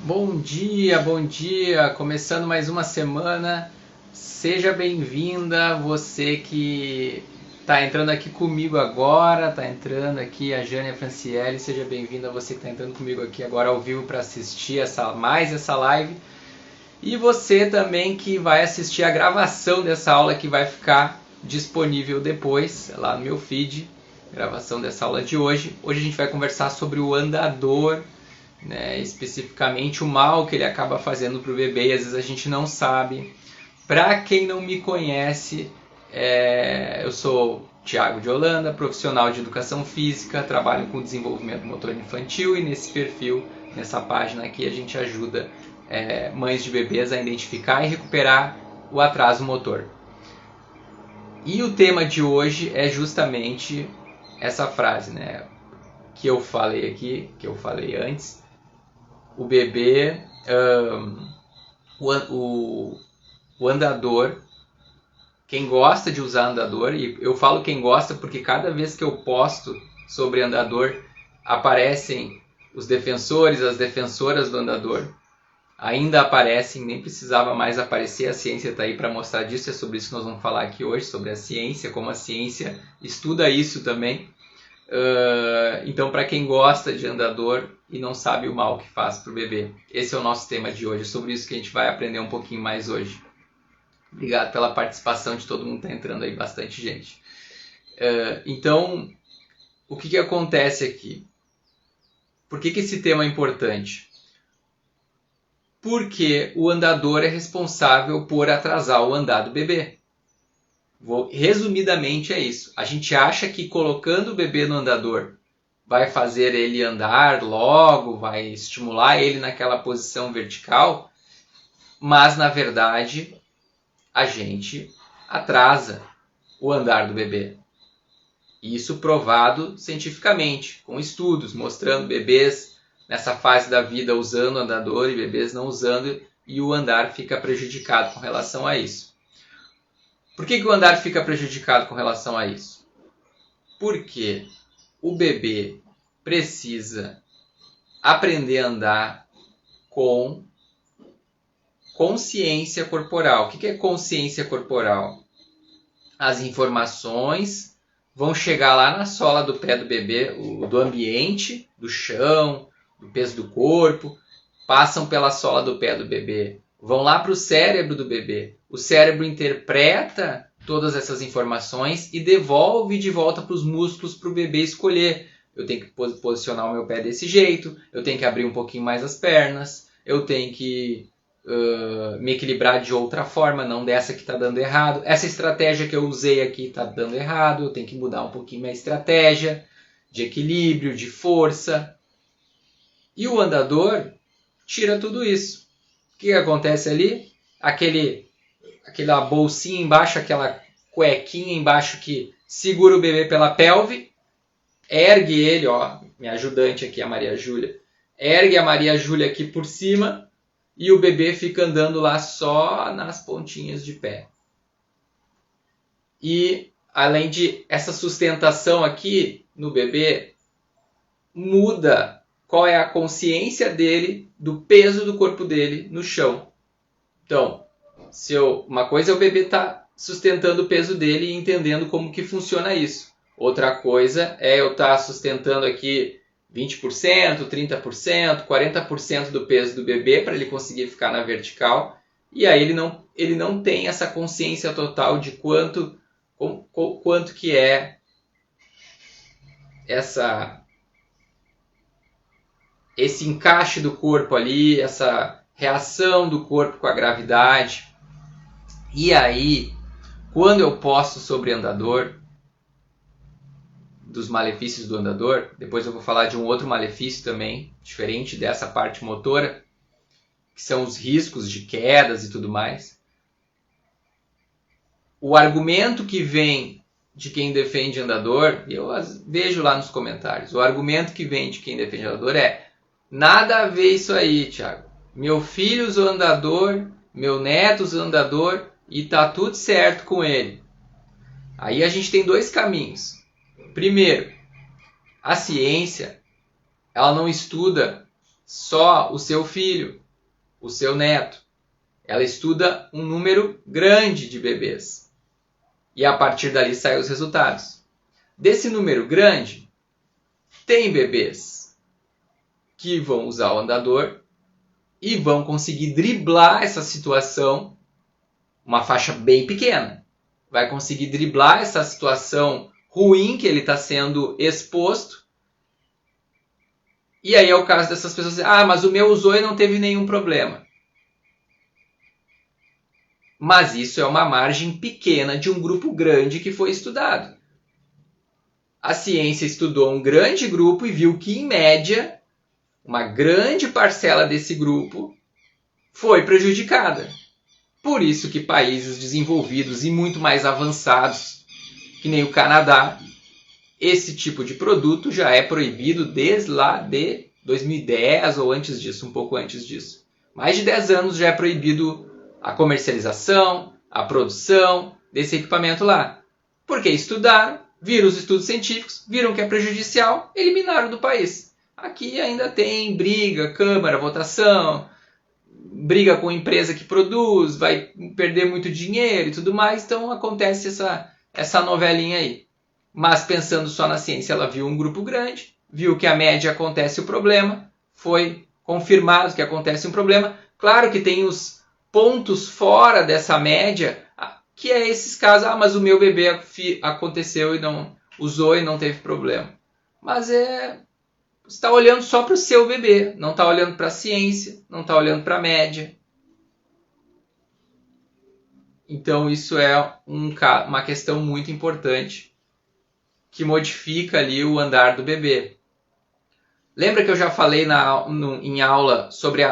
Bom dia! Começando mais uma semana. Seja bem-vinda, você que está entrando aqui comigo agora, está entrando aqui a Jânia Franciele, seja bem-vinda você que está entrando comigo aqui agora ao vivo para assistir mais essa live. E você também que vai assistir a gravação dessa aula que vai ficar disponível depois, lá no meu feed, gravação dessa aula de hoje. Hoje a gente vai conversar sobre o andador, né, especificamente o mal que ele acaba fazendo para o bebê, e às vezes a gente não sabe. Para quem não me conhece, eu sou Thiago de Holanda, profissional de educação física, trabalho com desenvolvimento motor infantil e nesse perfil, nessa página aqui, a gente ajuda mães de bebês a identificar e recuperar o atraso motor. E o tema de hoje é justamente essa frase, né, que eu falei aqui, que eu falei antes. O bebê, o andador, quem gosta de usar andador, e eu falo quem gosta porque cada vez que eu posto sobre andador, aparecem os defensores, as defensoras do andador, ainda aparecem, nem precisava mais aparecer, a ciência está aí para mostrar disso, é sobre isso que nós vamos falar aqui hoje, sobre a ciência, como a ciência estuda isso também. Então, para quem gosta de andador e não sabe o mal que faz para o bebê, esse é o nosso tema de hoje, sobre isso que a gente vai aprender um pouquinho mais hoje. Obrigado pela participação de todo mundo que está entrando aí, bastante gente. Então, o que acontece aqui? Por que esse tema é importante? Porque o andador é responsável por atrasar o andar do bebê. Resumidamente é isso. A gente acha que colocando o bebê no andador vai fazer ele andar logo, vai estimular ele naquela posição vertical, mas na verdade a gente atrasa o andar do bebê. Isso provado cientificamente, com estudos mostrando bebês nessa fase da vida usando o andador e bebês não usando, e o andar fica prejudicado com relação a isso. Por que o andar fica prejudicado com relação a isso? Porque o bebê precisa aprender a andar com consciência corporal. O que é consciência corporal? As informações vão chegar lá na sola do pé do bebê, do ambiente, do chão, do peso do corpo, passam pela sola do pé do bebê, vão lá para o cérebro do bebê. O cérebro interpreta todas essas informações e devolve de volta para os músculos para o bebê escolher. Eu tenho que posicionar o meu pé desse jeito, eu tenho que abrir um pouquinho mais as pernas, eu tenho que me equilibrar de outra forma, não dessa que está dando errado. Essa estratégia que eu usei aqui está dando errado, eu tenho que mudar um pouquinho minha estratégia de equilíbrio, de força. E o andador tira tudo isso. O que acontece ali? Aquela bolsinha embaixo, aquela cuequinha embaixo que segura o bebê pela pelve, ergue ele, ó, minha ajudante aqui, a Maria Júlia, ergue a Maria Júlia aqui por cima e o bebê fica andando lá só nas pontinhas de pé. E além de essa sustentação aqui no bebê, muda qual é a consciência dele do peso do corpo dele no chão. Então, uma coisa é o bebê estar sustentando o peso dele e entendendo como que funciona isso. Outra coisa é eu estar sustentando aqui 20%, 30%, 40% do peso do bebê para ele conseguir ficar na vertical. E aí ele não tem essa consciência total de quanto que é esse encaixe do corpo ali, essa reação do corpo com a gravidade. E aí, quando eu posto sobre andador, dos malefícios do andador, depois eu vou falar de um outro malefício também, diferente dessa parte motora, que são os riscos de quedas e tudo mais. O argumento que vem de quem defende andador, e eu vejo lá nos comentários, o argumento que vem de quem defende andador é: nada a ver isso aí, Thiago. Meu filho usou andador, meu neto usou andador e tá tudo certo com ele. Aí a gente tem dois caminhos. Primeiro, a ciência ela não estuda só o seu filho, o seu neto. Ela estuda um número grande de bebês. E a partir dali saem os resultados. Desse número grande, tem bebês que vão usar o andador e vão conseguir driblar essa situação, uma faixa bem pequena. Vai conseguir driblar essa situação ruim que ele está sendo exposto. E aí é o caso dessas pessoas dizer, mas o meu usou e não teve nenhum problema. Mas isso é uma margem pequena de um grupo grande que foi estudado. A ciência estudou um grande grupo e viu que, em média, uma grande parcela desse grupo foi prejudicada. Por isso que países desenvolvidos e muito mais avançados, que nem o Canadá, esse tipo de produto já é proibido desde lá de 2010 ou antes disso, um pouco antes disso. Mais de 10 anos já é proibido a comercialização, a produção desse equipamento lá. Porque estudaram, viram os estudos científicos, viram que é prejudicial, eliminaram do país. Aqui ainda tem briga, Câmara, votação, briga com a empresa que produz, vai perder muito dinheiro e tudo mais, então acontece essa novelinha aí. Mas pensando só na ciência, ela viu um grupo grande, viu que a média acontece o problema, foi confirmado que acontece um problema. Claro que tem os pontos fora dessa média, que é esses casos, mas o meu bebê aconteceu e não usou e não teve problema. Mas você está olhando só para o seu bebê, não está olhando para a ciência, não está olhando para a média. Então isso é uma questão muito importante que modifica ali o andar do bebê. Lembra que eu já falei em aula sobre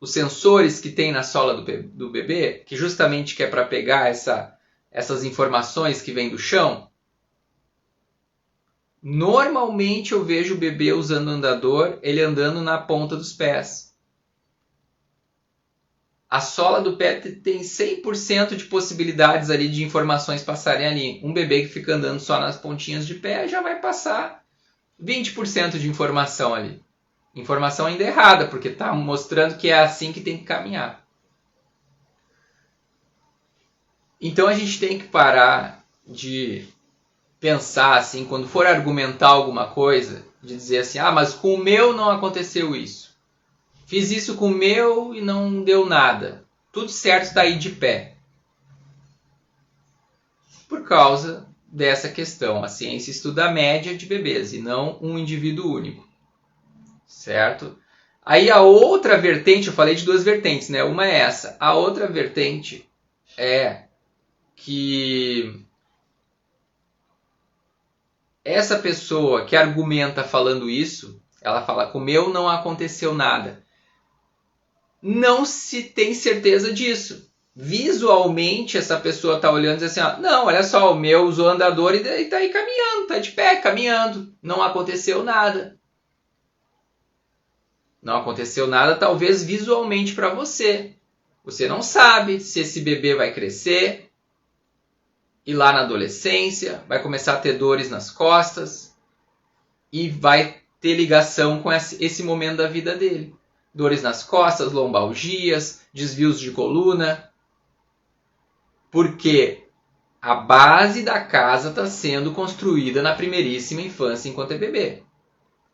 os sensores que tem na sola do bebê, que justamente que é para pegar essas informações que vêm do chão? Normalmente eu vejo o bebê usando o andador, ele andando na ponta dos pés. A sola do pé tem 100% de possibilidades ali de informações passarem ali. Um bebê que fica andando só nas pontinhas de pé já vai passar 20% de informação ali. Informação ainda errada, porque está mostrando que é assim que tem que caminhar. Então a gente tem que parar de pensar assim, quando for argumentar alguma coisa, de dizer assim, mas com o meu não aconteceu isso. Fiz isso com o meu e não deu nada. Tudo certo está aí de pé. Por causa dessa questão. A ciência estuda a média de bebês e não um indivíduo único. Certo? Aí a outra vertente, eu falei de duas vertentes, né? Uma é essa. A outra vertente é que essa pessoa que argumenta falando isso, ela fala, com o meu não aconteceu nada. Não se tem certeza disso. Visualmente, essa pessoa está olhando e diz assim, não, olha só, o meu usou andador e está aí caminhando, está de pé, caminhando. Não aconteceu nada. Não aconteceu nada, talvez visualmente para você. Você não sabe se esse bebê vai crescer e lá na adolescência vai começar a ter dores nas costas e vai ter ligação com esse momento da vida dele. Dores nas costas, lombalgias, desvios de coluna. Porque a base da casa está sendo construída na primeiríssima infância enquanto é bebê.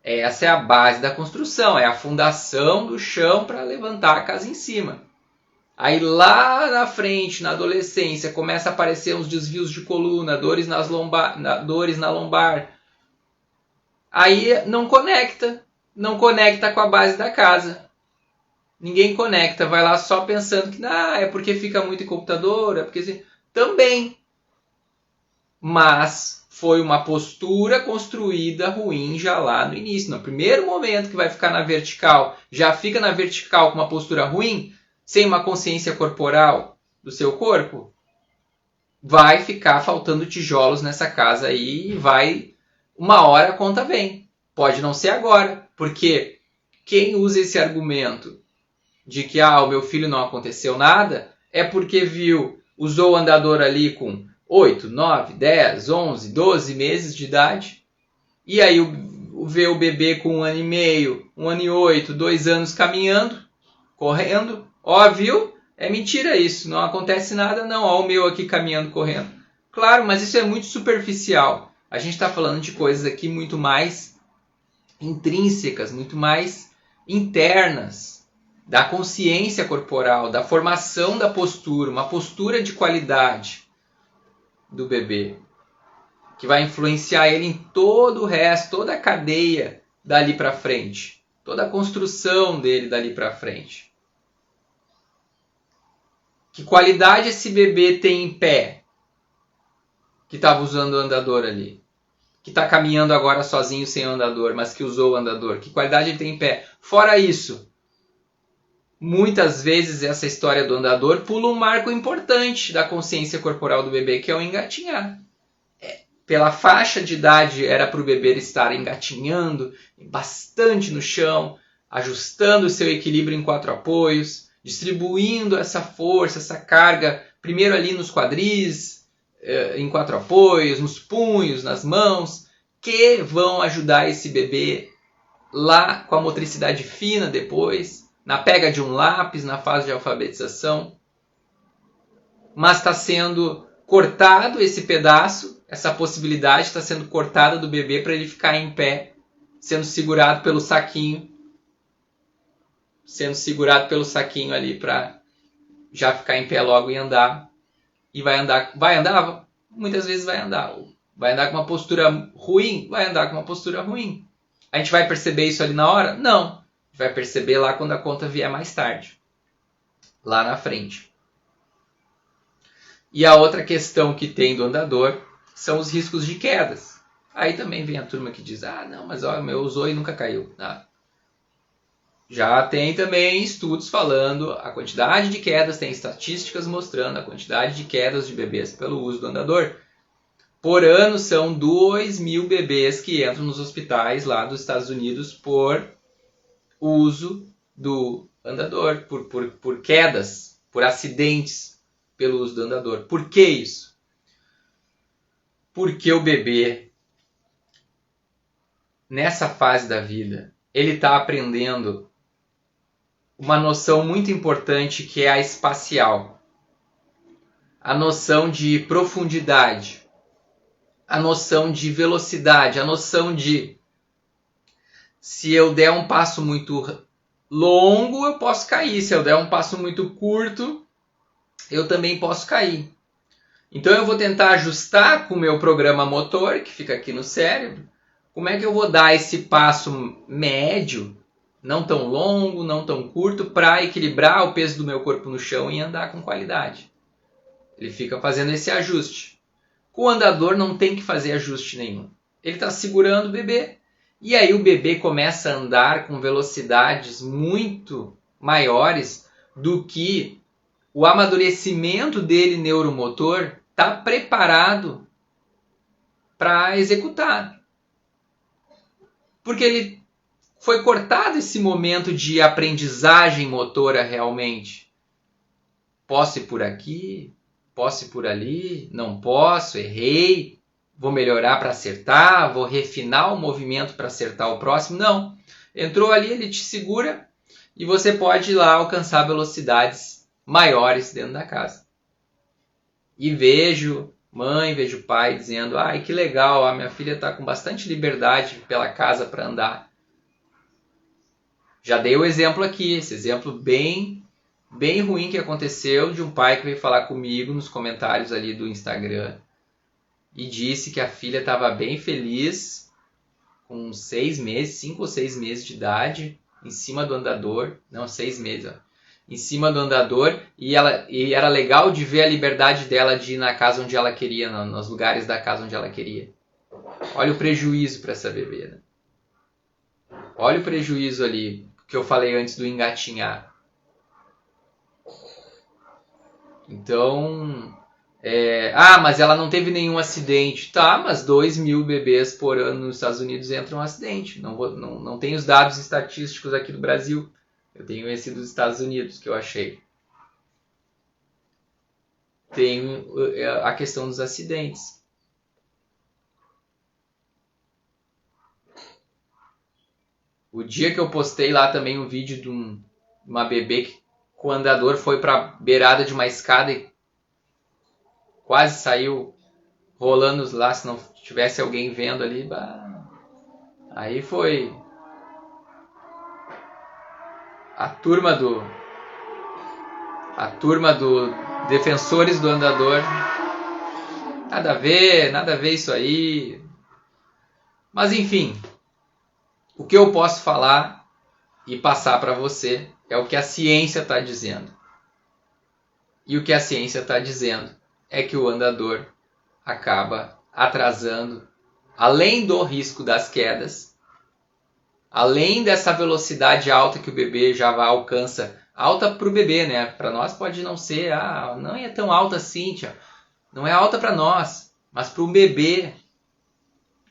Essa é a base da construção, é a fundação do chão para levantar a casa em cima. Aí lá na frente, na adolescência, começa a aparecer uns desvios de coluna, dores na lombar. Aí não conecta com a base da casa. Ninguém conecta, vai lá só pensando que é porque fica muito em computador, é porque... Também. Mas foi uma postura construída ruim já lá no início. No primeiro momento que vai ficar na vertical, já fica na vertical com uma postura ruim, sem uma consciência corporal do seu corpo, vai ficar faltando tijolos nessa casa aí e uma hora a conta vem. Pode não ser agora, porque quem usa esse argumento de que o meu filho não aconteceu nada, é porque usou o andador ali com 8, 9, 10, 11, 12 meses de idade, e aí o vê o bebê com 1 ano e meio, 1 ano e 8, 2 anos caminhando, correndo. Ó, viu? É mentira isso, não acontece nada não. Ó o meu aqui caminhando, correndo. Claro, mas isso é muito superficial. A gente está falando de coisas aqui muito mais intrínsecas, muito mais internas, da consciência corporal, da formação da postura, uma postura de qualidade do bebê, que vai influenciar ele em todo o resto, toda a cadeia dali para frente, toda a construção dele dali para frente. Que qualidade esse bebê tem em pé, que estava usando o andador ali, que está caminhando agora sozinho sem o andador, mas que usou o andador? Que qualidade ele tem em pé? Fora isso, muitas vezes essa história do andador pula um marco importante da consciência corporal do bebê, que é o engatinhar. Pela faixa de idade era para o bebê estar engatinhando bastante no chão, ajustando o seu equilíbrio em 4 apoios, distribuindo essa força, essa carga, primeiro ali nos quadris, em 4 apoios, nos punhos, nas mãos, que vão ajudar esse bebê lá com a motricidade fina depois, na pega de um lápis, na fase de alfabetização. Mas está sendo cortado esse pedaço, essa possibilidade está sendo cortada do bebê para ele ficar em pé, sendo segurado pelo saquinho, ali para já ficar em pé logo e andar. E vai andar, muitas vezes vai andar com uma postura ruim, vai andar com uma postura ruim. A gente vai perceber isso ali na hora? Não, vai perceber lá quando a conta vier mais tarde, lá na frente. E a outra questão que tem do andador são os riscos de quedas. Aí também vem a turma que diz, não, mas o meu usou e nunca caiu. Já tem também estudos falando a quantidade de quedas, tem estatísticas mostrando a quantidade de quedas de bebês pelo uso do andador. Por ano são 2.000 bebês que entram nos hospitais lá dos Estados Unidos por uso do andador, por quedas, por acidentes pelo uso do andador. Por que isso? Porque o bebê, nessa fase da vida, ele está aprendendo uma noção muito importante que é a espacial. A noção de profundidade, a noção de velocidade, a noção de se eu der um passo muito longo, eu posso cair. Se eu der um passo muito curto, eu também posso cair. Então eu vou tentar ajustar com o meu programa motor, que fica aqui no cérebro, como é que eu vou dar esse passo médio, não tão longo, não tão curto, para equilibrar o peso do meu corpo no chão e andar com qualidade. Ele fica fazendo esse ajuste. Com o andador não tem que fazer ajuste nenhum. Ele está segurando o bebê. E aí o bebê começa a andar com velocidades muito maiores do que o amadurecimento dele neuromotor está preparado para executar. Porque ele foi cortado esse momento de aprendizagem motora realmente. Posso ir por aqui, posso ir por ali, não posso, errei, vou melhorar para acertar, vou refinar o movimento para acertar o próximo. Não, entrou ali, ele te segura e você pode ir lá alcançar velocidades maiores dentro da casa. E vejo mãe, vejo pai dizendo, que legal, a minha filha está com bastante liberdade pela casa para andar. Já dei o exemplo aqui, esse exemplo bem ruim que aconteceu de um pai que veio falar comigo nos comentários ali do Instagram e disse que a filha estava bem feliz com 5 ou 6 meses de idade em cima do andador, não, 6 meses, em cima do andador e era legal de ver a liberdade dela de ir na casa onde ela queria, nos lugares da casa onde ela queria. Olha o prejuízo para essa bebê, né? Olha o prejuízo ali que eu falei antes do engatinhar. Então, mas ela não teve nenhum acidente. Tá, mas 2.000 bebês por ano nos Estados Unidos entram em um acidente. Não tenho os dados estatísticos aqui do Brasil. Eu tenho esse dos Estados Unidos que eu achei. Tem a questão dos acidentes. O dia que eu postei lá também um vídeo de uma bebê que o andador foi para beirada de uma escada e quase saiu rolando lá, se não tivesse alguém vendo ali. Bah, aí foi a turma do defensores do andador. Nada a ver isso aí. Mas enfim, o que eu posso falar e passar para você é o que a ciência está dizendo. E o que a ciência está dizendo é que o andador acaba atrasando, além do risco das quedas, além dessa velocidade alta que o bebê já alcança, alta para o bebê, né? Para nós pode não ser, não é tão alta assim, tia. Não é alta para nós, mas para um bebê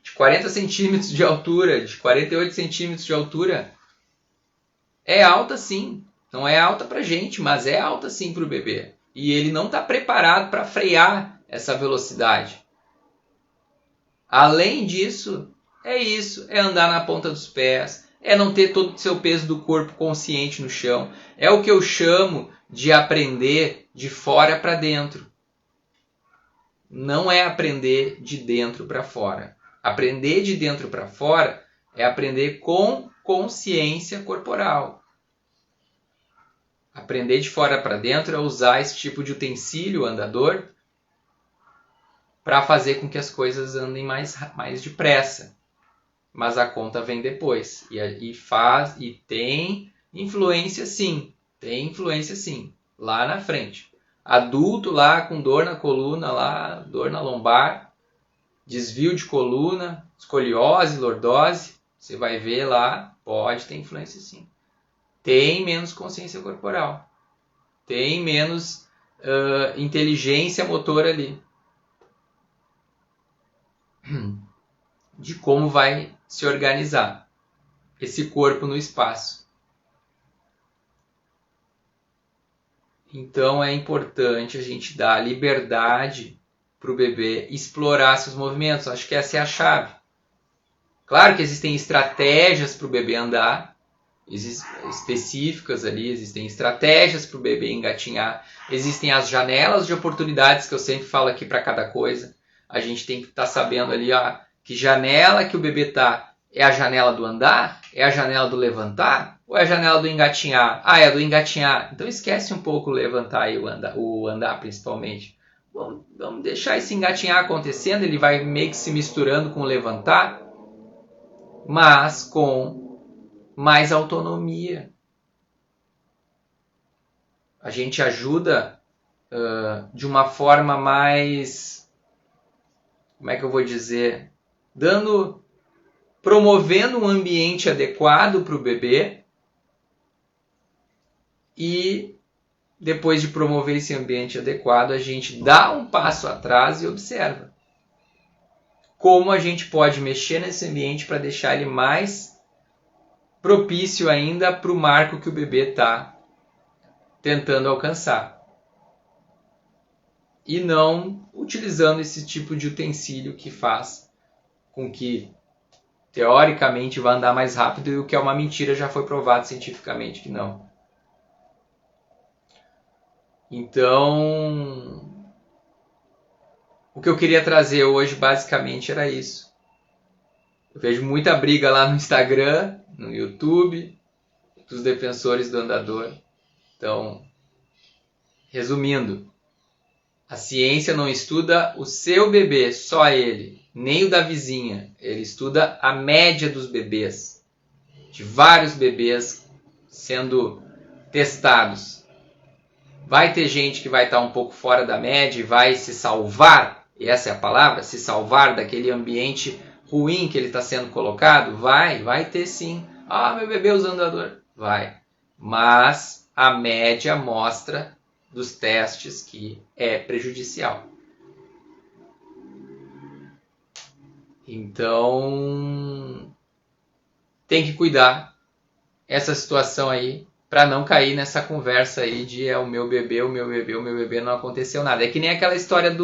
de 40 centímetros de altura, de 48 centímetros de altura, é alta sim. Não é alta para gente, mas é alta sim para o bebê. E ele não está preparado para frear essa velocidade. Além disso, é andar na ponta dos pés, é não ter todo o seu peso do corpo consciente no chão. É o que eu chamo de aprender de fora para dentro. Não é aprender de dentro para fora. Aprender de dentro para fora é aprender com consciência corporal. Aprender de fora para dentro é usar esse tipo de utensílio tem para fazer com que as coisas andem mais depressa. Mas a conta vem depois. E tem influência sim. Tem influência sim. Lá na frente. Adulto lá com dor na coluna, lá, dor na lombar, desvio de coluna, escoliose, lordose, você vai ver lá, pode ter influência sim. Tem menos consciência corporal. Tem menos inteligência motora ali. De como vai se organizar esse corpo no espaço. Então é importante a gente dar liberdade para o bebê explorar seus movimentos. Acho que essa é a chave. Claro que existem estratégias para o bebê andar, específicas ali, existem estratégias para o bebê engatinhar, existem as janelas de oportunidades que eu sempre falo aqui para cada coisa. A gente tem que estar sabendo ali que janela que o bebê está. É a janela do andar? É a janela do levantar? Ou é a janela do engatinhar? É a do engatinhar. Então esquece um pouco o levantar e o andar principalmente. Vamos deixar esse engatinhar acontecendo, ele vai meio que se misturando com o levantar, mas com mais autonomia. A gente ajuda de uma forma mais, como é que eu vou dizer, promovendo um ambiente adequado para o bebê e depois de promover esse ambiente adequado, a gente dá um passo atrás e observa como a gente pode mexer nesse ambiente para deixar ele mais propício ainda para o marco que o bebê está tentando alcançar. E não utilizando esse tipo de utensílio que faz com que, teoricamente, vá andar mais rápido, e o que é uma mentira, já foi provado cientificamente que não. Então, o que eu queria trazer hoje basicamente era isso. Eu vejo muita briga lá no Instagram, no YouTube, dos defensores do andador. Então, resumindo, a ciência não estuda o seu bebê, só ele, nem o da vizinha. Ele estuda a média dos bebês, de vários bebês sendo testados. Vai ter gente que vai estar um pouco fora da média e vai se salvar, e essa é a palavra, se salvar daquele ambiente ruim que ele está sendo colocado? Vai ter sim. Meu bebê usando andador. Vai. Mas a média mostra dos testes que é prejudicial. Então, tem que cuidar essa situação aí para não cair nessa conversa aí de o meu bebê não aconteceu nada. É que nem aquela história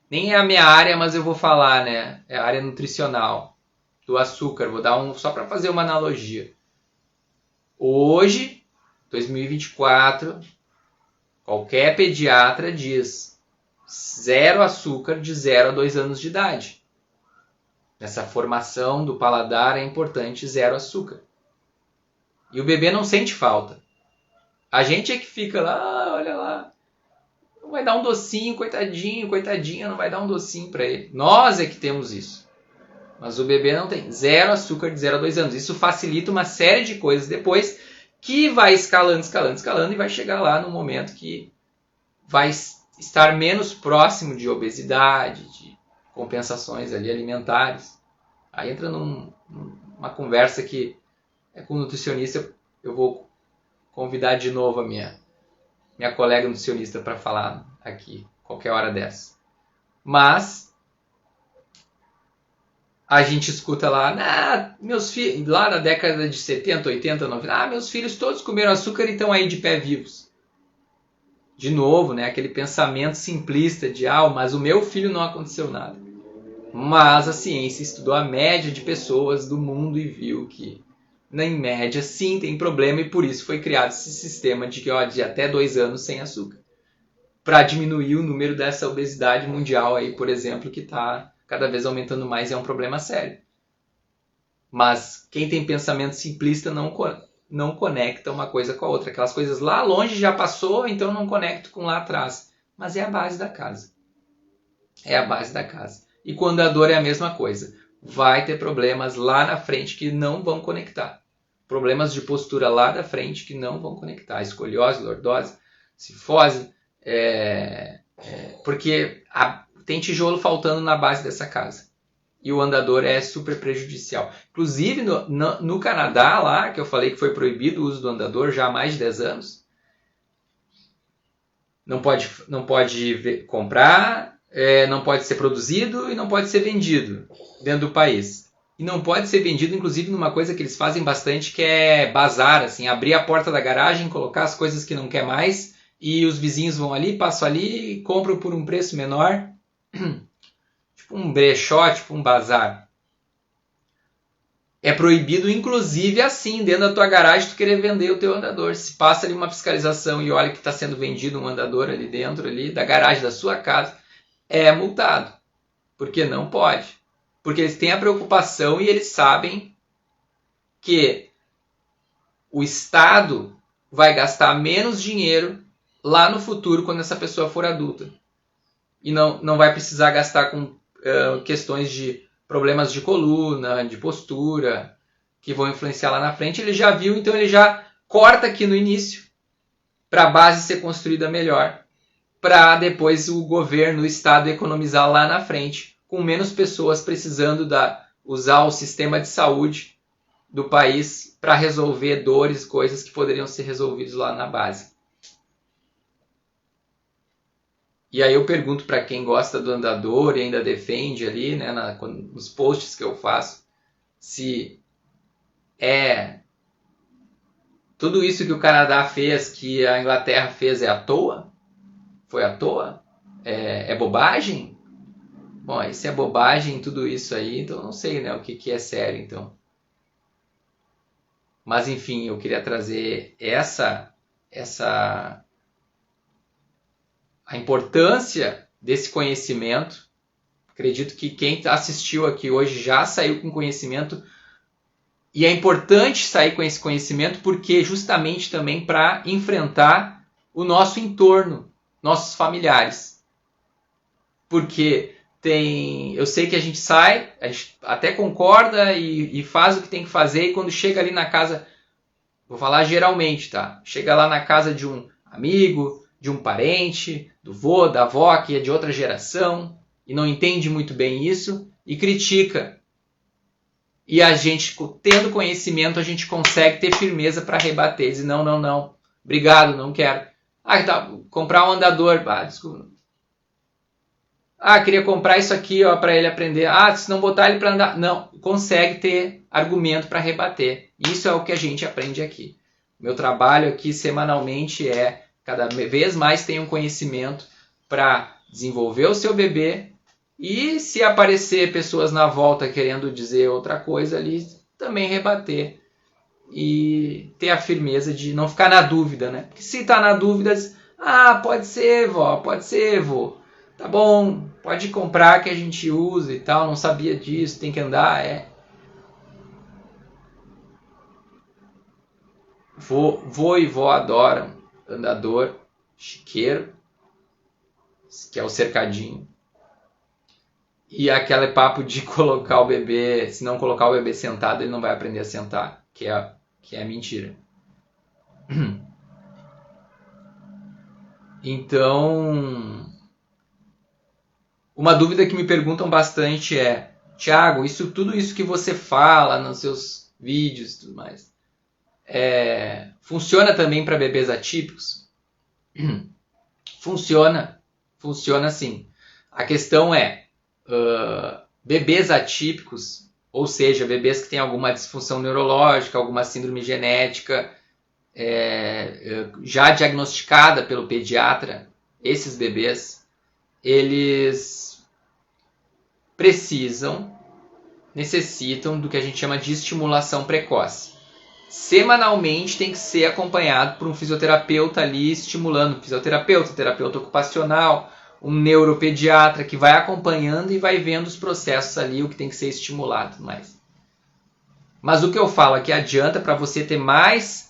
nem é a minha área, mas eu vou falar, né? É a área nutricional. do açúcar. Vou dar só para fazer uma analogia. Hoje, 2024, qualquer pediatra diz 0 açúcar de 0 a 2 anos de idade. Nessa formação do paladar é importante 0 açúcar. E o bebê não sente falta. A gente é que fica lá, olha lá, não vai dar um docinho, coitadinho, coitadinha, não vai dar um docinho para ele. Nós é que temos isso. Mas o bebê não tem. 0 açúcar de 0 a 2 anos. Isso facilita uma série de coisas depois que vai escalando, escalando, escalando e vai chegar lá no momento que vai estar menos próximo de obesidade, de compensações ali alimentares. Aí entra numa conversa que é com o nutricionista. Eu vou convidar de novo a minha colega nutricionista para falar aqui, qualquer hora dessa. Mas a gente escuta lá, meus filhos, lá na década de 70, 80, 90, meus filhos todos comeram açúcar e estão aí de pé vivos. De novo, né, aquele pensamento simplista de, mas o meu filho não aconteceu nada. Mas a ciência estudou a média de pessoas do mundo e viu que, em média, sim, tem problema, e por isso foi criado esse sistema de até 2 anos sem açúcar. Para diminuir o número dessa obesidade mundial aí, por exemplo, que está cada vez aumentando mais e é um problema sério. Mas quem tem pensamento simplista não conecta uma coisa com a outra. Aquelas coisas lá longe já passou, então não conecto com lá atrás. Mas é a base da casa. É a base da casa. E com o andador é a mesma coisa. Vai ter problemas lá na frente que não vão conectar. Problemas de postura lá da frente que não vão conectar. Escoliose, lordose, cifose. Porque tem tijolo faltando na base dessa casa. E o andador é super prejudicial. Inclusive no Canadá, lá, que eu falei que foi proibido o uso do andador já há mais de 10 anos. Não pode comprar, não pode ser produzido e não pode ser vendido dentro do país. E não pode ser vendido, inclusive, numa coisa que eles fazem bastante, que é bazar, assim, abrir a porta da garagem, colocar as coisas que não quer mais, e os vizinhos vão ali, passam ali e compram por um preço menor. Tipo um brechó, tipo um bazar. É proibido, inclusive, assim, dentro da tua garagem, tu querer vender o teu andador. Se passa ali uma fiscalização e olha que está sendo vendido um andador ali dentro ali, da garagem da sua casa, é multado. Porque não pode. Porque eles têm a preocupação e eles sabem que o Estado vai gastar menos dinheiro lá no futuro quando essa pessoa for adulta. E não vai precisar gastar com questões de problemas de coluna, de postura, que vão influenciar lá na frente. Ele já viu, então ele já corta aqui no início para a base ser construída melhor, para depois o governo, o Estado economizar lá na frente, com menos pessoas precisando usar o sistema de saúde do país para resolver dores, coisas que poderiam ser resolvidas lá na base. E aí eu pergunto para quem gosta do andador e ainda defende ali, né, nos posts que eu faço, se tudo isso que o Canadá fez, que a Inglaterra fez, é à toa? Foi à toa? É bobagem? Bom, se é bobagem tudo isso aí, então eu não sei, né, o que é sério, então. Mas enfim, eu queria trazer a importância desse conhecimento. Acredito que quem assistiu aqui hoje já saiu com conhecimento. E é importante sair com esse conhecimento porque justamente também para enfrentar o nosso entorno, nossos familiares. Porque eu sei que a gente sai, a gente até concorda e faz o que tem que fazer, e quando chega ali na casa, vou falar geralmente, tá? Chega lá na casa de um amigo, de um parente, do vô, da avó, que é de outra geração, e não entende muito bem isso, e critica. E a gente, tendo conhecimento, a gente consegue ter firmeza para rebater. Dizer, não, obrigado, não quero. Comprar um andador, desculpa. Queria comprar isso aqui para ele aprender. Se não botar ele para andar. Não, consegue ter argumento para rebater. Isso é o que a gente aprende aqui. Meu trabalho aqui semanalmente cada vez mais ter um conhecimento para desenvolver o seu bebê E se aparecer pessoas na volta querendo dizer outra coisa ali, também rebater. E ter a firmeza de não ficar na dúvida, né? Porque se tá na dúvida, pode ser, vó, pode ser, vô. Tá bom, pode comprar que a gente usa e tal, não sabia disso, tem que andar, Vô e vó adoram andador, chiqueiro, que é o cercadinho. E aquele papo de colocar o bebê, se não colocar o bebê sentado, ele não vai aprender a sentar, que é mentira. Então, uma dúvida que me perguntam bastante é: Thiago, tudo isso que você fala nos seus vídeos e tudo mais, funciona também para bebês atípicos? Funciona sim. A questão é, bebês atípicos, ou seja, bebês que têm alguma disfunção neurológica, alguma síndrome genética, já diagnosticada pelo pediatra, esses bebês, eles necessitam do que a gente chama de estimulação precoce. Semanalmente tem que ser acompanhado por um fisioterapeuta ali estimulando, terapeuta ocupacional, um neuropediatra que vai acompanhando e vai vendo os processos ali, o que tem que ser estimulado mais. Mas o que eu falo aqui adianta para você ter mais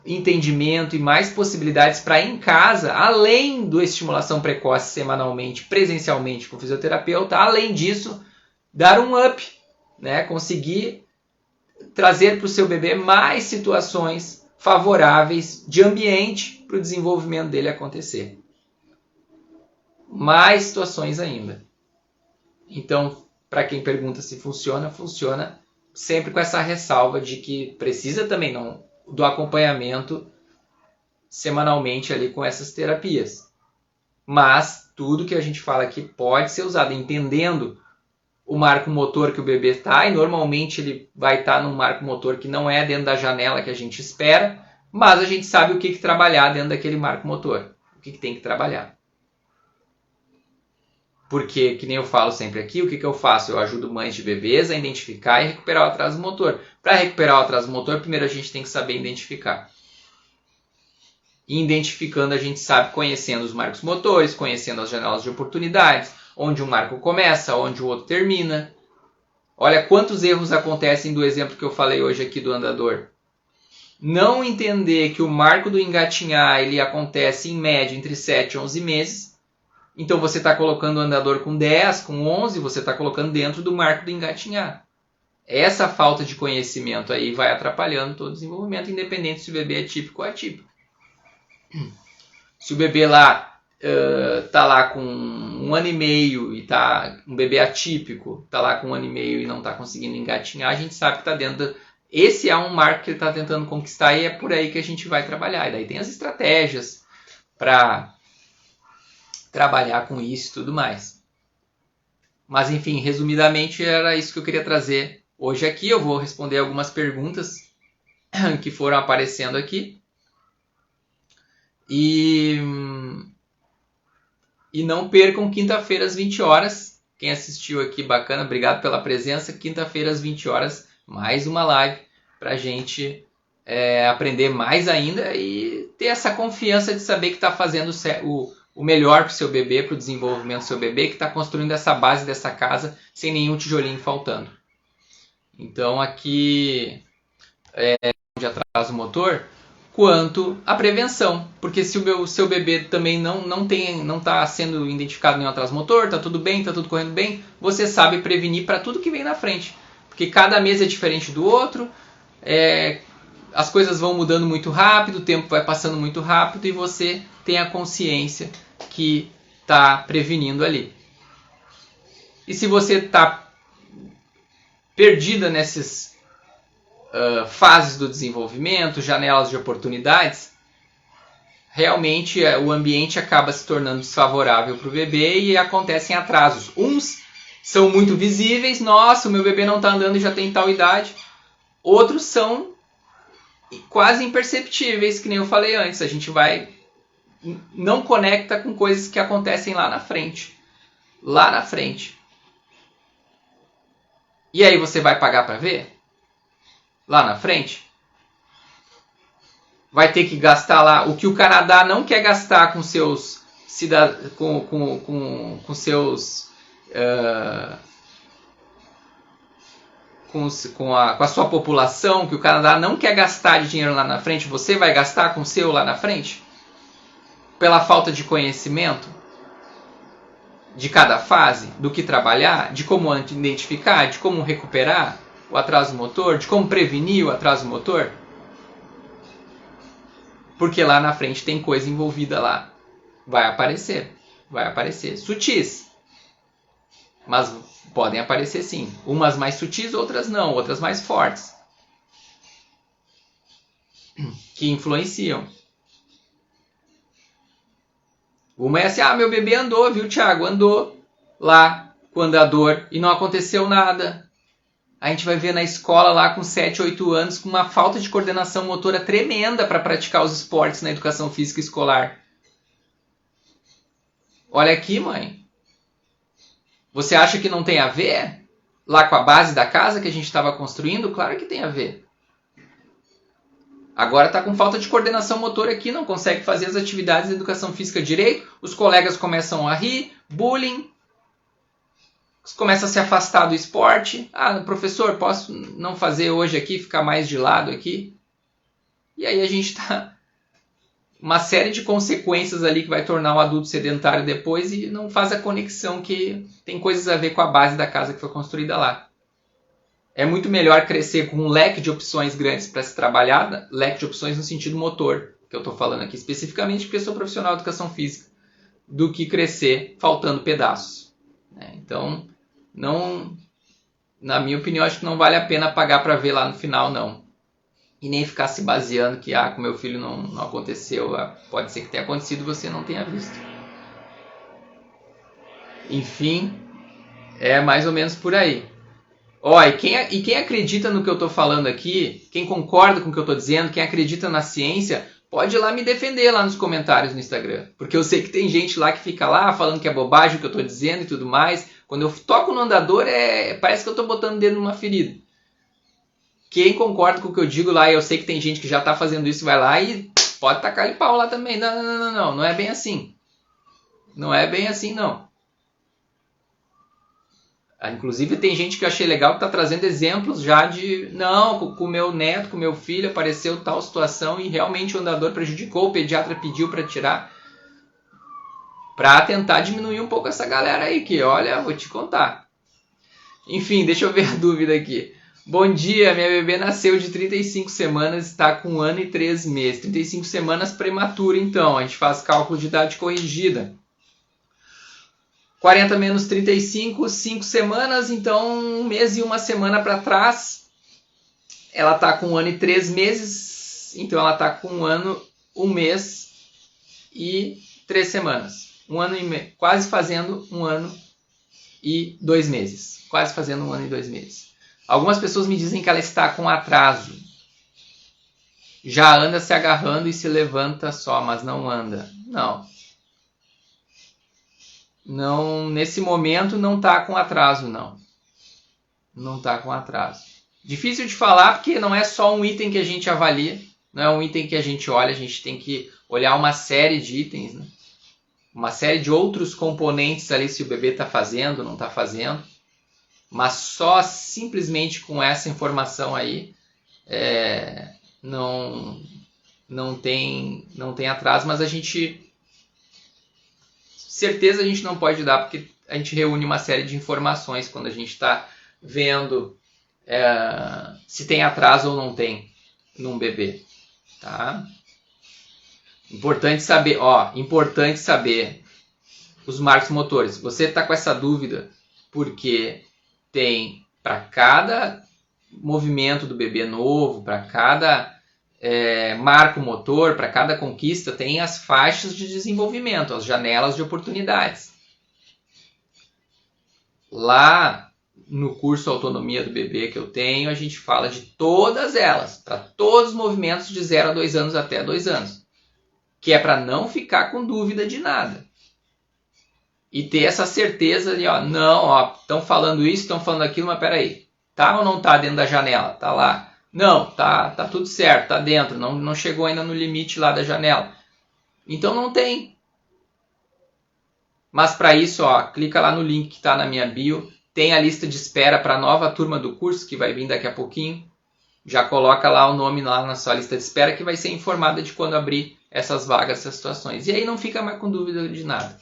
entendimento e mais possibilidades para em casa, além da estimulação precoce semanalmente, presencialmente com o fisioterapeuta, além disso, dar um up, né? Conseguir trazer para o seu bebê mais situações favoráveis de ambiente para o desenvolvimento dele acontecer. Mais situações ainda. Então, para quem pergunta se funciona, funciona sempre com essa ressalva de que precisa também do acompanhamento semanalmente ali com essas terapias. Mas tudo que a gente fala aqui pode ser usado entendendo o marco motor que o bebê está, e normalmente ele vai estar num marco motor que não é dentro da janela que a gente espera, mas a gente sabe o que trabalhar dentro daquele marco motor, o que tem que trabalhar. Porque, que nem eu falo sempre aqui, o que eu faço? Eu ajudo mães de bebês a identificar e recuperar o atraso motor. Para recuperar o atraso motor, primeiro a gente tem que saber identificar. E identificando, a gente sabe, conhecendo os marcos motores, conhecendo as janelas de oportunidades, onde um marco começa, onde o outro termina. Olha quantos erros acontecem do exemplo que eu falei hoje aqui do andador. Não entender que o marco do engatinhar ele acontece em média entre 7 e 11 meses. Então você está colocando o andador com 10, com 11, você está colocando dentro do marco do engatinhar. Essa falta de conhecimento aí vai atrapalhando todo o desenvolvimento, independente se o bebê é típico ou atípico. Se o bebê lá tá lá com 1 ano e meio e tá um bebê atípico, tá lá com 1 ano e meio e não tá conseguindo engatinhar, a gente sabe que tá dentro esse é um marco que ele tá tentando conquistar e é por aí que a gente vai trabalhar. E daí tem as estratégias para trabalhar com isso e tudo mais. Mas enfim, resumidamente era isso que eu queria trazer hoje aqui. Eu vou responder algumas perguntas que foram aparecendo aqui. E não percam quinta-feira às 20 horas. Quem assistiu aqui, bacana, obrigado pela presença. Quinta-feira às 20 horas, mais uma live para a gente aprender mais ainda e ter essa confiança de saber que está fazendo o melhor para o seu bebê, para o desenvolvimento do seu bebê, que está construindo essa base dessa casa sem nenhum tijolinho faltando. Então aqui de atraso motor, quanto a prevenção, porque se o seu bebê também não está sendo identificado nenhum atraso motor, está tudo bem, está tudo correndo bem, você sabe prevenir para tudo que vem na frente, porque cada mês é diferente do outro, as coisas vão mudando muito rápido, o tempo vai passando muito rápido e você tem a consciência que está prevenindo ali. E se você está perdida nessas fases do desenvolvimento, janelas de oportunidades, realmente o ambiente acaba se tornando desfavorável para o bebê e acontecem atrasos. Uns são muito visíveis, nossa, o meu bebê não está andando e já tem tal idade. Outros são quase imperceptíveis, que nem eu falei antes. A gente não conecta com coisas que acontecem lá na frente. lá na frente. E aí você vai pagar para ver? Lá na frente? Vai ter que gastar lá o que o Canadá não quer gastar com seus com seus com a sua população, que o Canadá não quer gastar de dinheiro lá na frente, você vai gastar com o seu lá na frente? Pela falta de conhecimento de cada fase, do que trabalhar, de como identificar, de como recuperar o atraso motor, de como prevenir o atraso motor? Porque lá na frente tem coisa envolvida lá. Vai aparecer. Sutis. Mas podem aparecer sim. Umas mais sutis, outras não. Outras mais fortes. Que influenciam. Uma é assim, meu bebê andou, viu, Thiago? Andou lá com o andador e não aconteceu nada. A gente vai ver na escola lá com 7, 8 anos com uma falta de coordenação motora tremenda para praticar os esportes na educação física escolar. Olha aqui, mãe. Você acha que não tem a ver lá com a base da casa que a gente estava construindo? Claro que tem a ver. Agora está com falta de coordenação motora aqui, não consegue fazer as atividades de educação física direito. Os colegas começam a rir, bullying. Começa a se afastar do esporte. Professor, posso não fazer hoje aqui, ficar mais de lado aqui? E aí a gente tá uma série de consequências ali que vai tornar o adulto sedentário depois e não faz a conexão que tem coisas a ver com a base da casa que foi construída lá. É muito melhor crescer com um leque de opções grandes para se trabalhar, leque de opções no sentido motor, que eu estou falando aqui especificamente porque eu sou profissional de educação física, do que crescer faltando pedaços. Então, não, na minha opinião, acho que não vale a pena pagar para ver lá no final, não. E nem ficar se baseando que com meu filho não aconteceu, pode ser que tenha acontecido e você não tenha visto. Enfim, é mais ou menos por aí. E quem acredita no que eu estou falando aqui, quem concorda com o que eu estou dizendo, quem acredita na ciência, pode ir lá me defender lá nos comentários no Instagram. Porque eu sei que tem gente lá que fica lá falando que é bobagem o que eu estou dizendo e tudo mais. Quando eu toco no andador, parece que eu estou botando o dedo numa ferida. Quem concorda com o que eu digo lá, eu sei que tem gente que já está fazendo isso, vai lá e pode tacar-lhe pau lá também. Não é bem assim. Não é bem assim, não. Inclusive tem gente que eu achei legal que está trazendo exemplos já de... Não, com o meu neto, com o meu filho, apareceu tal situação e realmente o andador prejudicou, o pediatra pediu para tirar. Para tentar diminuir um pouco essa galera aí, que olha, vou te contar. Enfim, deixa eu ver a dúvida aqui. Bom dia, minha bebê nasceu de 35 semanas, está com 1 ano e 3 meses. 35 semanas prematura, então. A gente faz cálculo de idade corrigida. 40 menos 35, 5 semanas, então 1 mês e 1 semana para trás. Ela está com 1 ano e 3 meses, então ela está com 1 ano, 1 mês e 3 semanas. 1 ano e quase fazendo 1 ano e 2 meses. Quase fazendo 1 ano e 2 meses. Algumas pessoas me dizem que ela está com atraso. Já anda se agarrando e se levanta só, mas não anda. Não, nesse momento não está com atraso, não. Não está com atraso. Difícil de falar porque não é só um item que a gente avalia, não é um item que a gente olha, a gente tem que olhar uma série de itens, né? Uma série de outros componentes ali, se o bebê está fazendo, não está fazendo. Mas só simplesmente com essa informação aí não tem atraso, mas certeza a gente não pode dar porque a gente reúne uma série de informações quando a gente está vendo se tem atraso ou não tem num bebê, tá? Importante saber os marcos motores. Você está com essa dúvida porque tem para cada movimento do bebê novo, para cada marco motor, para cada conquista, tem as faixas de desenvolvimento, as janelas de oportunidades. Lá no curso Autonomia do Bebê que eu tenho, a gente fala de todas elas, para todos os movimentos de 0 a 2 anos até 2 anos, que é para não ficar com dúvida de nada. E ter essa certeza de, ó, não, ó, estão falando isso, estão falando aquilo, mas peraí, tá ou não tá dentro da janela? Tá lá. Não, tá tudo certo, tá dentro, não chegou ainda no limite lá da janela. Então não tem. Mas para isso, ó, clica lá no link que está na minha bio, tem a lista de espera para a nova turma do curso que vai vir daqui a pouquinho. Já coloca lá o nome lá na sua lista de espera que vai ser informada de quando abrir essas vagas, essas situações. E aí não fica mais com dúvida de nada.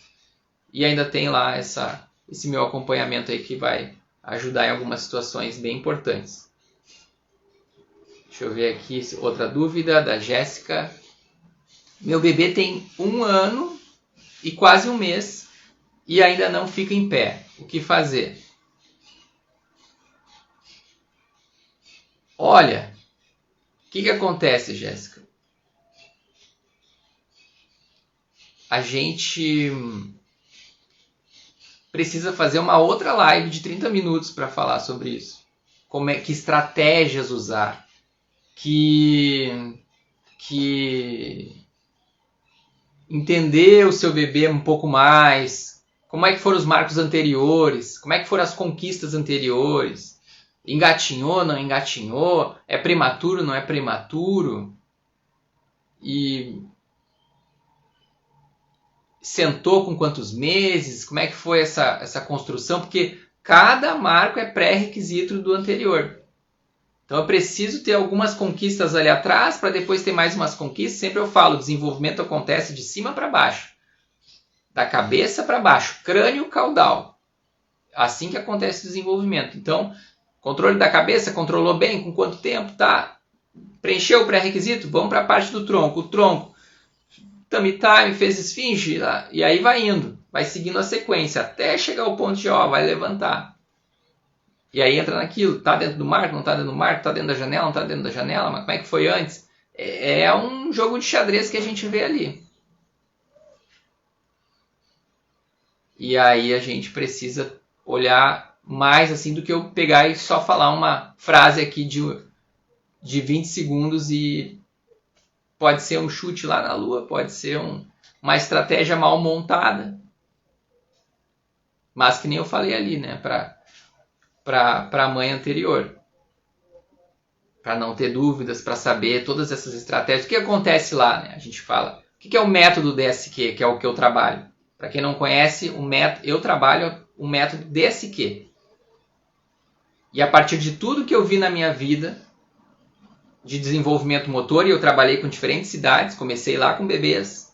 E ainda tem lá esse meu acompanhamento aí que vai ajudar em algumas situações bem importantes. Deixa eu ver aqui outra dúvida da Jéssica. Meu bebê tem 1 ano e quase 1 mês e ainda não fica em pé. O que fazer? Olha, o que acontece, Jéssica? A gente precisa fazer uma outra live de 30 minutos para falar sobre isso. Que estratégias usar, que entender o seu bebê um pouco mais, como é que foram os marcos anteriores, como é que foram as conquistas anteriores, engatinhou, não engatinhou, é prematuro, não é prematuro, e sentou com quantos meses, como é que foi essa construção, porque cada marco é pré-requisito do anterior. Então eu preciso ter algumas conquistas ali atrás para depois ter mais umas conquistas. Sempre eu falo, o desenvolvimento acontece de cima para baixo, da cabeça para baixo, crânio caudal. Assim que acontece o desenvolvimento. Então, controle da cabeça, controlou bem, com quanto tempo, tá? Preencheu o pré-requisito, vamos para a parte do tronco. O tronco, tummy time, fez esfinge, e aí vai indo, vai seguindo a sequência, até chegar ao ponto de, ó, vai levantar. E aí entra naquilo, tá dentro do marco, não tá dentro do marco, tá dentro da janela, não tá dentro da janela, mas como é que foi antes? É um jogo de xadrez que a gente vê ali. E aí a gente precisa olhar mais assim do que eu pegar e só falar uma frase aqui de 20 segundos e pode ser um chute lá na lua, pode ser uma estratégia mal montada. Mas que nem eu falei ali, né, para a mãe anterior. Para não ter dúvidas, para saber todas essas estratégias. O que acontece lá? Né? A gente fala. O que é o método DSQ, que é o que eu trabalho? Para quem não conhece, eu trabalho o método DSQ. E a partir de tudo que eu vi na minha vida de desenvolvimento motor, e eu trabalhei com diferentes cidades, comecei lá com bebês.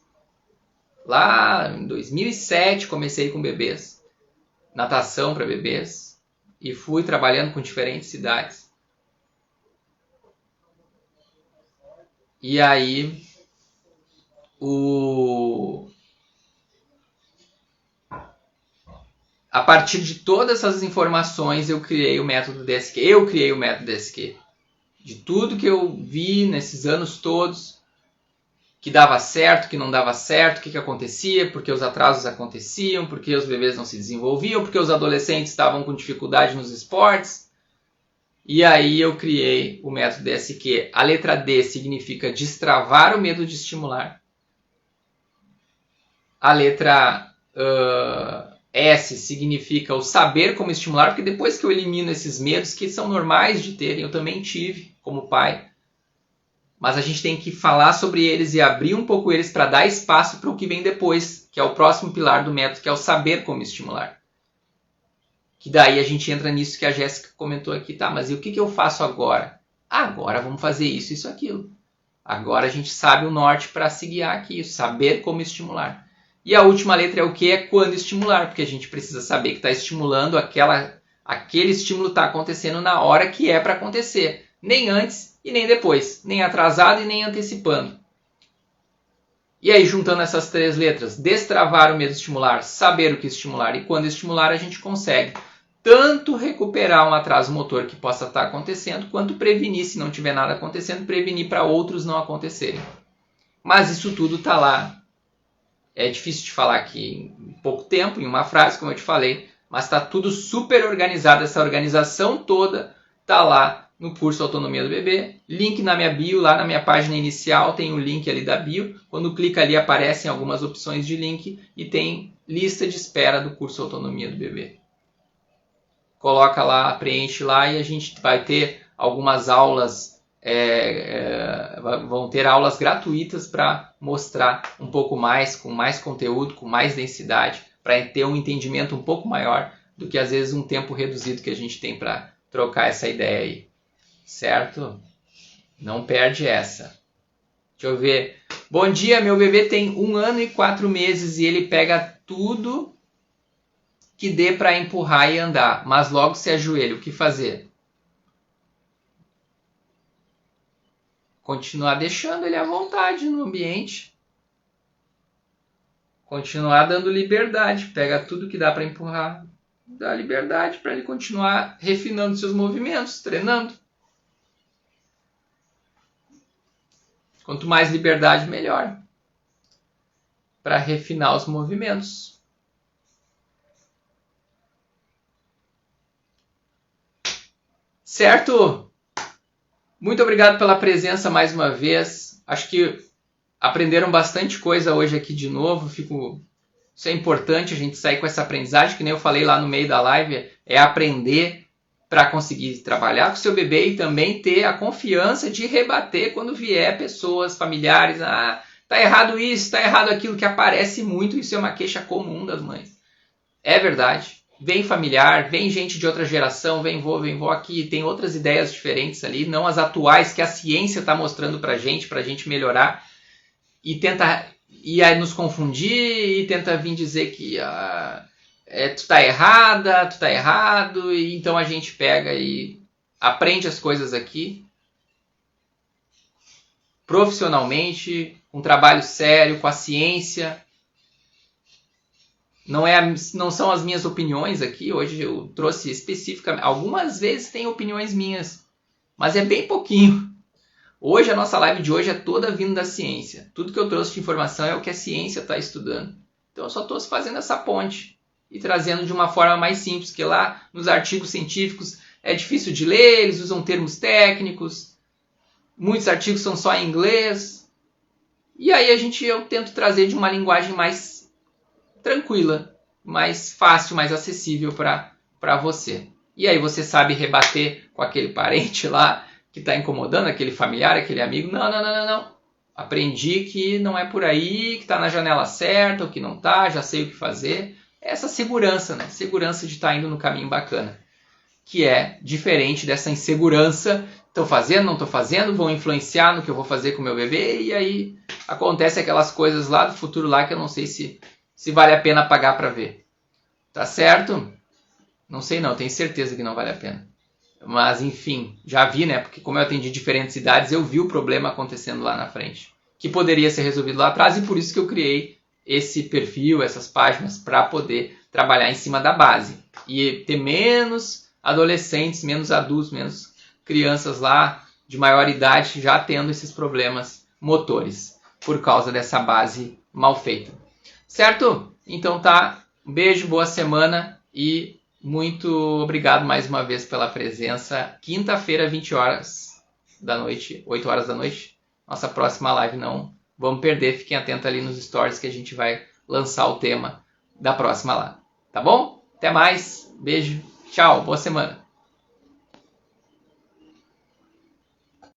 Lá em 2007 comecei com bebês. Natação para bebês. E fui trabalhando com diferentes cidades. E aí, a partir de todas essas informações, eu criei o método DSQ. Eu criei o método DSQ. De tudo que eu vi nesses anos todos, que dava certo, que não dava certo, o que acontecia, porque os atrasos aconteciam, porque os bebês não se desenvolviam, porque os adolescentes estavam com dificuldade nos esportes. E aí eu criei o método DSQ. A letra D significa destravar o medo de estimular. A letra S significa o saber como estimular, porque depois que eu elimino esses medos, que são normais de terem, eu também tive como pai, mas a gente tem que falar sobre eles e abrir um pouco eles para dar espaço para o que vem depois, que é o próximo pilar do método, que é o saber como estimular. Que daí a gente entra nisso que a Jéssica comentou aqui, tá, mas e o que eu faço agora? Agora vamos fazer isso, isso, aquilo. Agora a gente sabe o norte para se guiar aqui, saber como estimular. E a última letra é o que? É quando estimular, porque a gente precisa saber que está estimulando aquele estímulo está acontecendo na hora que é para acontecer. Nem antes e nem depois, nem atrasado e nem antecipando. E aí, juntando essas 3 letras, destravar o medo de estimular, saber o que estimular e quando estimular, a gente consegue tanto recuperar um atraso motor que possa estar acontecendo, quanto prevenir, se não tiver nada acontecendo, prevenir para outros não acontecerem. Mas isso tudo está lá. É difícil de falar aqui em pouco tempo, em uma frase, como eu te falei, mas está tudo super organizado. Essa organização toda está lá no curso Autonomia do Bebê. Link na minha bio, lá na minha página inicial tem o link ali da bio. Quando clica ali aparecem algumas opções de link e tem lista de espera do curso Autonomia do Bebê. Coloca lá, preenche lá e a gente vai ter algumas aulas, vão ter aulas gratuitas para mostrar um pouco mais, com mais conteúdo, com mais densidade, para ter um entendimento um pouco maior do que às vezes um tempo reduzido que a gente tem para trocar essa ideia aí. Certo? Não perde essa. Deixa eu ver. Bom dia, meu bebê tem 1 ano e 4 meses e ele pega tudo que dê para empurrar e andar, mas logo se ajoelha. O que fazer? Continuar deixando ele à vontade no ambiente. Continuar dando liberdade. Pega tudo que dá para empurrar. Dá liberdade para ele continuar refinando seus movimentos, treinando. Quanto mais liberdade, melhor. Para refinar os movimentos. Certo? Muito obrigado pela presença mais uma vez. Acho que aprenderam bastante coisa hoje aqui de novo. Isso é importante, a gente sair com essa aprendizagem, que nem eu falei lá no meio da live, é aprender para conseguir trabalhar com o seu bebê e também ter a confiança de rebater quando vier pessoas, familiares, tá errado isso, tá errado aquilo, que aparece muito, isso é uma queixa comum das mães. É verdade. Vem familiar, vem gente de outra geração, vem vô aqui, tem outras ideias diferentes ali, não as atuais que a ciência está mostrando pra gente melhorar, e tenta aí nos confundir, e tenta vir dizer que tu tá errada, tu tá errado, e então a gente pega e aprende as coisas aqui, profissionalmente, com um trabalho sério, com a ciência. Não são as minhas opiniões aqui, hoje eu trouxe especificamente, algumas vezes tem opiniões minhas, mas é bem pouquinho. Hoje, a nossa live de hoje é toda vindo da ciência. Tudo que eu trouxe de informação é o que a ciência está estudando. Então eu só estou fazendo essa ponte e trazendo de uma forma mais simples, que lá nos artigos científicos é difícil de ler, eles usam termos técnicos, muitos artigos são só em inglês. E aí eu tento trazer de uma linguagem mais tranquila, mais fácil, mais acessível para você. E aí você sabe rebater com aquele parente lá que está incomodando, aquele familiar, aquele amigo. Não. Aprendi que não é por aí, que está na janela certa, ou que não está, já sei o que fazer. Essa segurança, né? Segurança de estar indo no caminho bacana. Que é diferente dessa insegurança. Estou fazendo, não estou fazendo, vão influenciar no que eu vou fazer com o meu bebê. E aí acontece aquelas coisas lá do futuro lá que eu não sei se vale a pena pagar para ver. Tá certo? Não sei não, tenho certeza que não vale a pena. Mas enfim, já vi, né? Porque como eu atendi diferentes idades, eu vi o problema acontecendo lá na frente. Que poderia ser resolvido lá atrás e por isso que eu criei esse perfil, essas páginas, para poder trabalhar em cima da base. E ter menos adolescentes, menos adultos, menos crianças lá de maior idade já tendo esses problemas motores por causa dessa base mal feita. Certo? Então tá. Um beijo, boa semana e muito obrigado mais uma vez pela presença. Quinta-feira, 20 horas da noite, 8 horas da noite. Nossa próxima live não vamos perder. Fiquem atentos ali nos stories que a gente vai lançar o tema da próxima lá. Tá bom? Até mais. Beijo. Tchau. Boa semana.